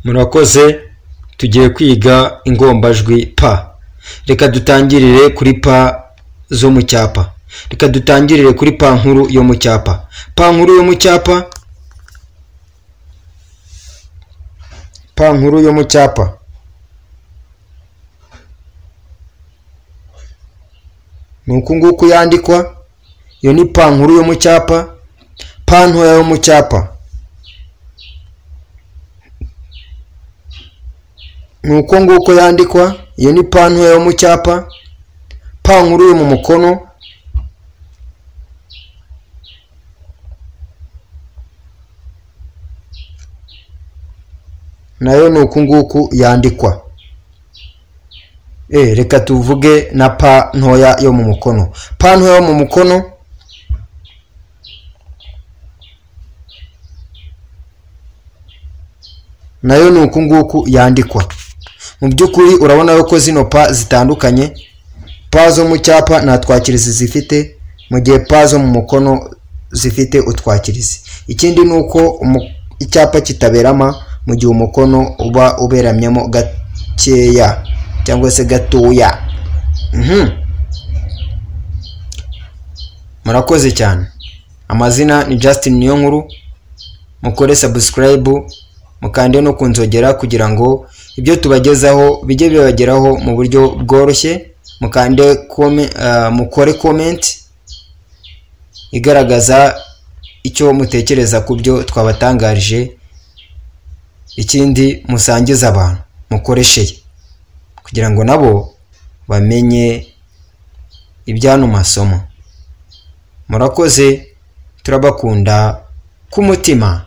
Murakoze, tugiye kwiga ingombajwi pa. Reka dutangirire kuri pa zo mu cyapa. Reka dutangirire kuri pa nkuru yo mu cyapa. Pa nkuru yo mu cyapa. Pa nkuru yo mu cyapa. Nuko nguko yandikwa. Iyo ni pa nkuru yo mu cyapa. Pa ntoya yo mu cyapa. Nuko nguko yandikwa. Iyo ni pa ntoya yo mu cyapa. Pa nkuru yo mu mukono. Nayo nuko nguko yandikwa. Reka tuvuge na pa ntoya yo mu mukono. Pa ntoya yo mu mukono. Nayo nuko nguko yandikwa. Mu byukuri urabona ko zino pa zitandukanye. Pa zo mu cyapa nta twakirizi zifite, mu gihe pa zo mu mukono zifite utwakirizi. Ikindi nuko icyapa kitaberama mu gihe umukono uba uberamyemo gakeya cyangwa se gatoya. Murakoze cyane. Amazina ni Justin Niyonkuru. Mukore subscribe, mukande no kunzogera kugira ngo ibyo tubagezaho bijye bibageraho mu buryo bworoshye. Mukore comment igaragaza icyo mutekereza ku byo twabatangarije. Ikindi musangiza abantu, mukoresheye kugira ngo nabo bamenye ibyano masomo. Murakoze, turabakunda ku mutima.